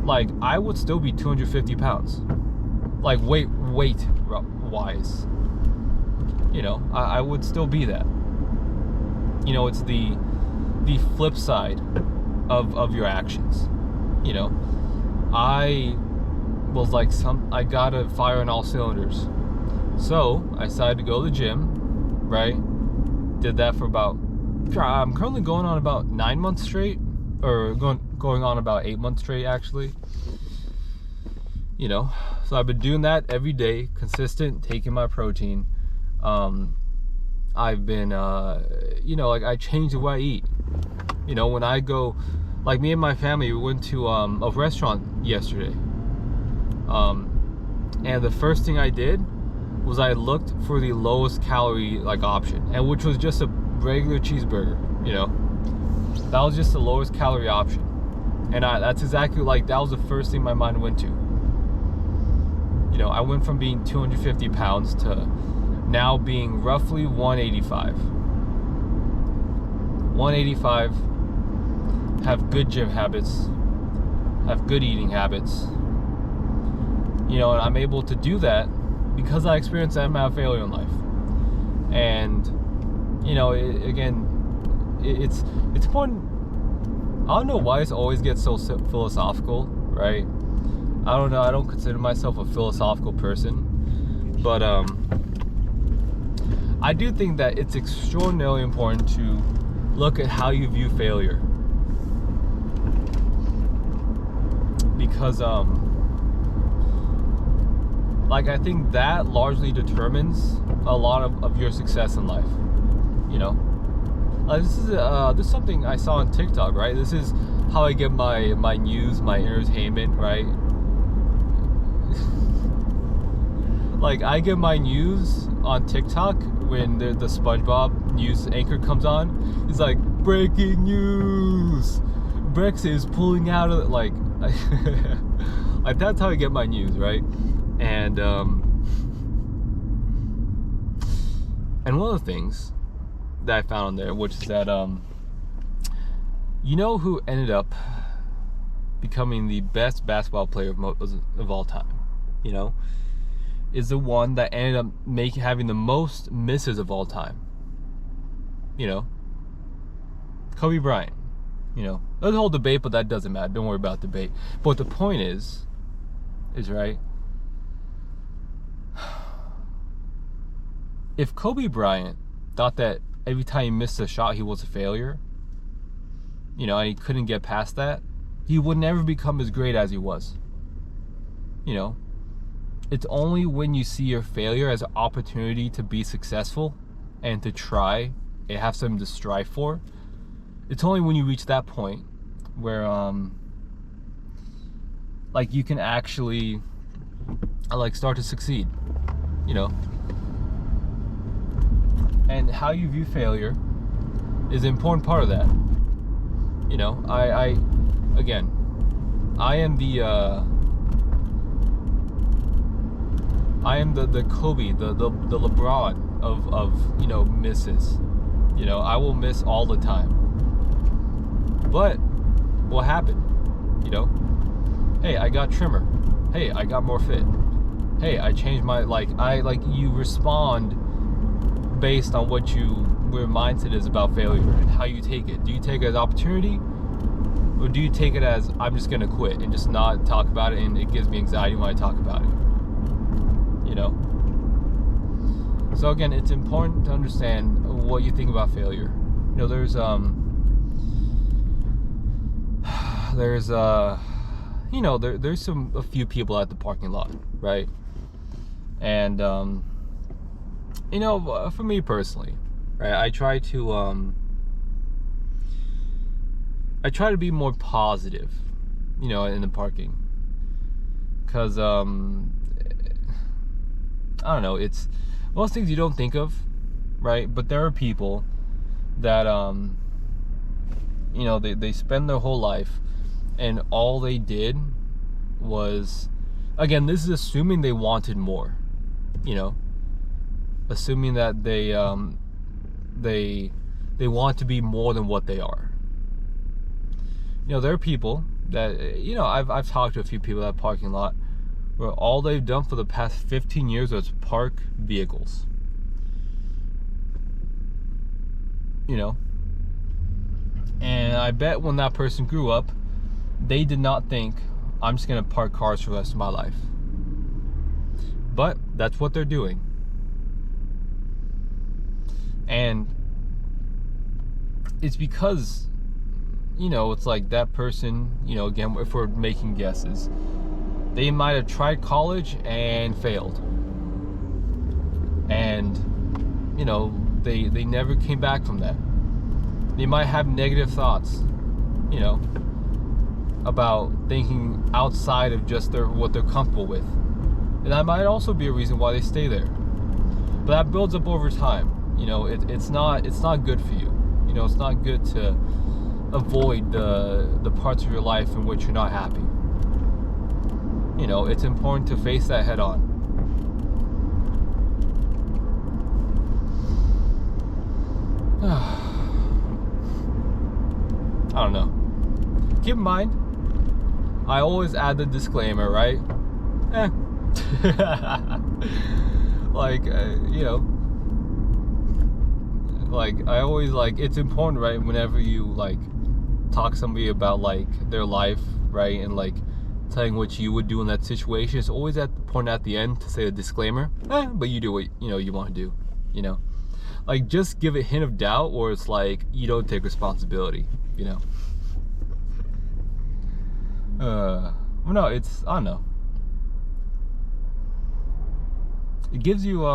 like I would still be 250 pounds, like weight wise. You know, I would still be that. You know, it's the flip side of your actions. You know, I was like I gotta fire on all cylinders. So I decided to go to the gym, right? Did that for about, I'm currently going on about 9 months straight, or going on about 8 months straight actually. You know, so I've been doing that every day, consistent, taking my protein. I've been, you know, like I changed the way I eat. You know, when I go, like me and my family, we went to a restaurant yesterday. And the first thing I did was I looked for the lowest calorie like option, and which was just a regular cheeseburger. You know, that was just the lowest calorie option, and that's exactly like that was the first thing my mind went to. You know, I went from being 250 pounds to now being roughly 185. 185, have good gym habits, have good eating habits. You know, and I'm able to do that because I experienced that amount of failure in life. And, you know, it's important. I don't know why it always gets so philosophical, right? I don't know. I don't consider myself a philosophical person, but I do think that it's extraordinarily important to look at how you view failure, because like I think that largely determines a lot of your success in life. You know, this is something I saw on TikTok, right? This is how I get my news, my entertainment, right? Like I get my news on TikTok when the SpongeBob news anchor comes on. It's like, breaking news, Brexit is pulling out of it. Like like that's how I get my news, right? And one of the things that I found on there, which is that you know who ended up becoming the best basketball player of all time, you know, is the one that ended up having the most misses of all time. You know, Kobe Bryant. You know, there's a whole debate, but that doesn't matter. Don't worry about debate. But the point is right. If Kobe Bryant thought that every time he missed a shot he was a failure, you know, and he couldn't get past that, he would never become as great as he was. You know, it's only when you see your failure as an opportunity to be successful and to try and have something to strive for, it's only when you reach that point where like you can actually like start to succeed, you know. And how you view failure is an important part of that. You know, I again, I am the Kobe, the LeBron of you know, misses. You know, I will miss all the time. But what happened? You know, hey, I got trimmer. Hey, I got more fit. Hey, I changed my you respond based on what your mindset is about failure and how you take it. Do you take it as opportunity, or do you take it as I'm just gonna quit and just not talk about it, and it gives me anxiety when I talk about it? You know. So again, it's important to understand what you think about failure. You know, there's you know, there's a few people at the parking lot, right? And you know, for me personally, right, I try to be more positive, you know, in the parking, because I don't know, it's most things you don't think of, right? But there are people that you know, they spend their whole life and all they did was, again, this is assuming they wanted more, you know, assuming that they want to be more than what they are. You know, there are people that, you know, I've talked to a few people at that parking lot where all they've done for the past 15 years was park vehicles. You know? And I bet when that person grew up, they did not think, I'm just going to park cars for the rest of my life. But that's what they're doing. And it's because, you know, it's like that person, you know, again, if we're making guesses, they might have tried college and failed. And, you know, they never came back from that. They might have negative thoughts, you know, about thinking outside of just what they're comfortable with. And that might also be a reason why they stay there. But that builds up over time. You know, it's not good for you. You know, it's not good to avoid the parts of your life in which you're not happy. You know, it's important to face that head on. I don't know. Keep in mind, I always add the disclaimer, right? Like, you know, like, I always, like, it's important, right, whenever you, like, talk to somebody about, like, their life, right, and, like, telling what you would do in that situation, it's always at the point at the end to say a disclaimer, but you do what, you know, you want to do, you know? Like, just give a hint of doubt, or it's like, you don't take responsibility, you know? No, it's, I don't know. It gives you,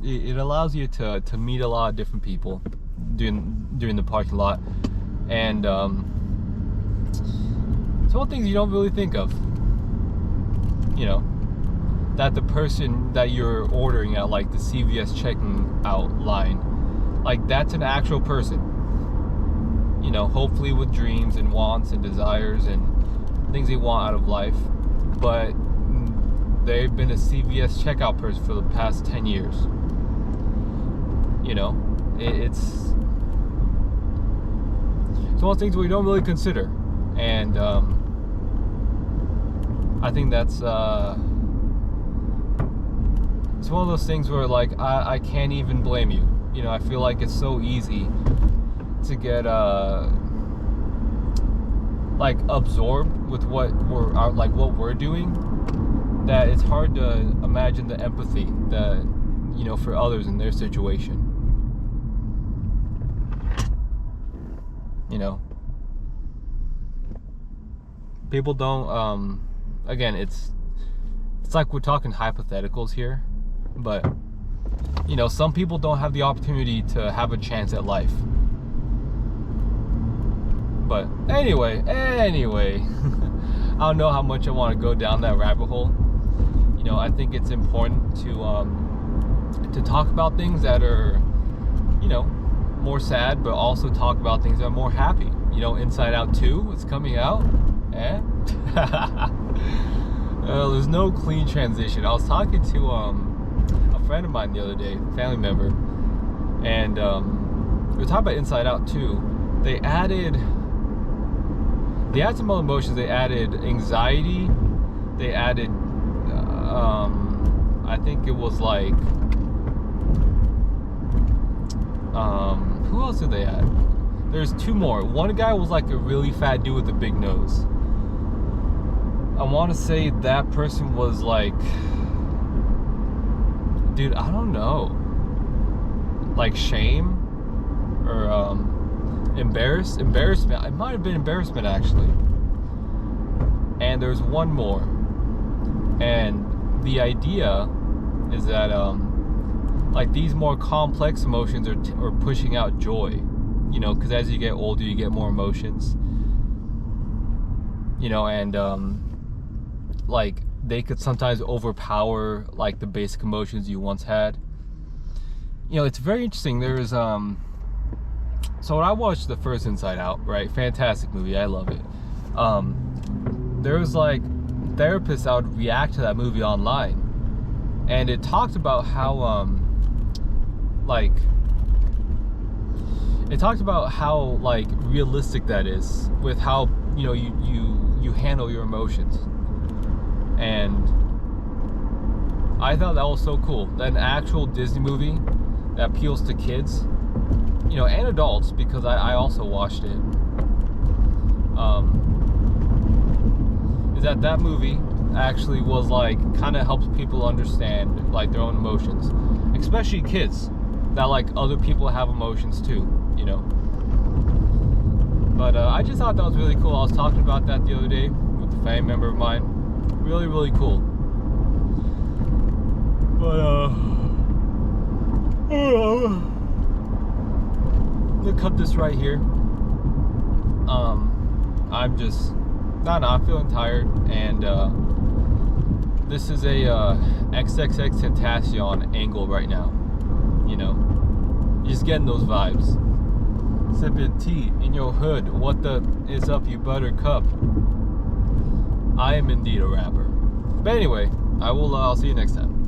it allows you to meet a lot of different people during the parking lot. And, it's all things you don't really think of. You know, that the person that you're ordering at, like, the CVS checking out line, like, that's an actual person. You know, hopefully with dreams and wants and desires and things they want out of life. But they've been a CVS checkout person for the past 10 years. You know, it's one of those things we don't really consider. And I think that's it's one of those things where, like, I can't even blame you. You know, I feel like it's so easy to get like absorbed with what we're doing, that it's hard to imagine the empathy that, you know, for others in their situation. You know, people don't, again, it's like we're talking hypotheticals here, but, you know, some people don't have the opportunity to have a chance at life. But anyway, I don't know how much I want to go down that rabbit hole. You know, I think it's important to talk about things that are, you know, more sad, but also talk about things that are more happy. You know, Inside Out 2 is coming out. There's no clean transition. I was talking to a friend of mine the other day, family member, and we were talking about Inside Out 2. They added some other emotions. They added anxiety. They added, I think it was like, who else did they add? There's two more. One guy was like a really fat dude with a big nose. I want to say that person was like, dude, I don't know, like shame or embarrassment. It might have been embarrassment, actually. And there's one more, and the idea is that like these more complex emotions are pushing out joy, you know, because as you get older you get more emotions, you know, and like they could sometimes overpower like the basic emotions you once had. You know, it's very interesting. There's so when I watched the first Inside Out, right, fantastic movie, I love it. There was like therapists that would react to that movie online, and it talked about how like realistic that is, with how, you know, you you handle your emotions. And I thought that was so cool. That an actual Disney movie that appeals to kids, you know, and adults, because I also watched it. Is that movie actually was like kind of helps people understand like their own emotions, especially kids, that like other people have emotions too, you know. But I just thought that was really cool. I was talking about that the other day with a family member of mine. Really, really cool. But I'm gonna cut this right here. I'm just I'm feeling tired, and this is a XXXTentacion angle right now. You know, just getting those vibes. Sipping tea in your hood. What the is up, you buttercup? I am indeed a rapper. But anyway, I'll see you next time.